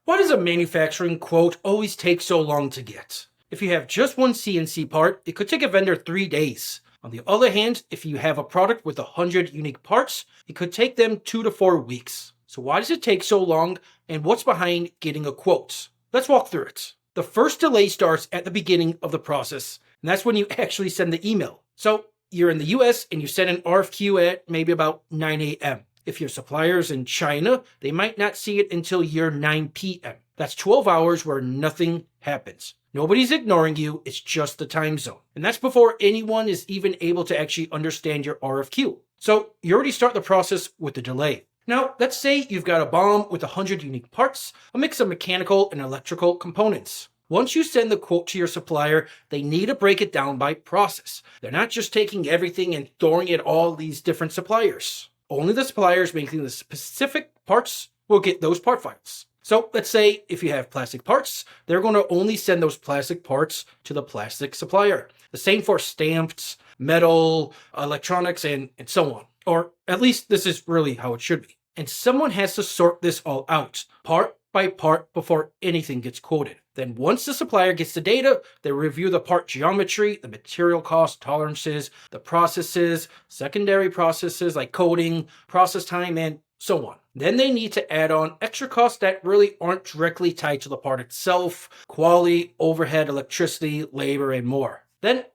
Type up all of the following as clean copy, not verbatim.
Why does a manufacturing quote always take so long to get? If you have just one CNC part, it could take a vendor 3 days. On the other hand, if you have a product with 100 unique parts, it could take them 2 to 4 weeks. So why does it take so long, and what's behind getting a quote? Let's walk through it. The first delay starts at the beginning of the process, and that's when you actually send the email. So you're in the US and you send an RFQ at maybe about 9 a.m. If your supplier's in China, they might not see it until your 9 p.m. That's 12 hours where nothing happens. Nobody's ignoring you, it's just the time zone. And that's before anyone is even able to actually understand your RFQ. So you already start the process with the delay. Now, let's say you've got a BOM with 100 unique parts, a mix of mechanical and electrical components. Once you send the quote to your supplier, they need to break it down by process. They're not just taking everything and throwing it at all these different suppliers. Only the suppliers making the specific parts will get those part files. So let's say if you have plastic parts, they're going to only send those plastic parts to the plastic supplier. The same for stamps, metal, electronics, and so on. Or at least this is really how it should be. And someone has to sort this all out, part by part, before anything gets quoted. Then once the supplier gets the data, they review the part geometry, the material cost, tolerances, the processes, secondary processes like coding, process time, and so on. Then they need to add on extra costs that really aren't directly tied to the part itself, quality, overhead, electricity, labor, and more. Then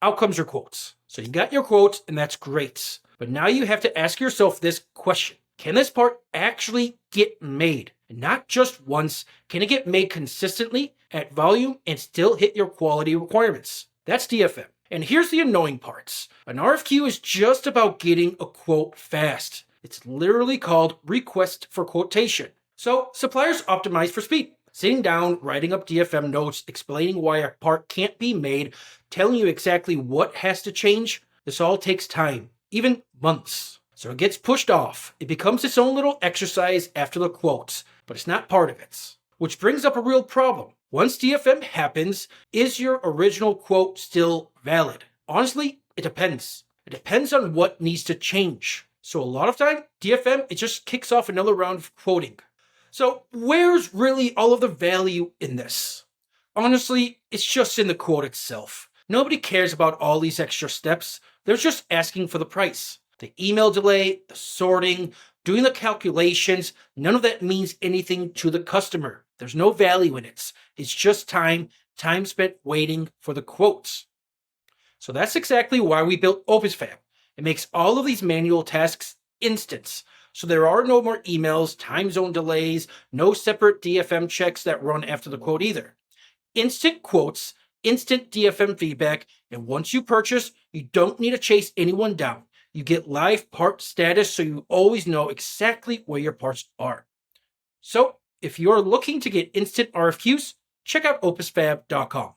out comes your quotes. So you got your quotes, and that's great. But now you have to ask yourself this question. Can this part actually get made? And not just once, can it get made consistently at volume and still hit your quality requirements? That's DFM. And here's the annoying parts. An RFQ is just about getting a quote fast. It's literally called request for quotation. So suppliers optimize for speed. Sitting down, writing up DFM notes, explaining why a part can't be made, telling you exactly what has to change, this all takes time, even months. So it gets pushed off. It becomes its own little exercise after the quotes, but it's not part of it. Which brings up a real problem. Once DFM happens, is your original quote still valid? Honestly, it depends. It depends on what needs to change. So a lot of time, DFM, it just kicks off another round of quoting. So where's really all of the value in this? Honestly, it's just in the quote itself. Nobody cares about all these extra steps. They're just asking for the price. The email delay, the sorting, doing the calculations, none of that means anything to the customer. There's no value in it. It's just time spent waiting for the quotes. So that's exactly why we built OpusFab. It makes all of these manual tasks instant. So there are no more emails, time zone delays, no separate DFM checks that run after the quote either. Instant quotes, instant DFM feedback, and once you purchase, you don't need to chase anyone down. You get live part status so you always know exactly where your parts are. So if you're looking to get instant RFQs, check out OpusFab.com.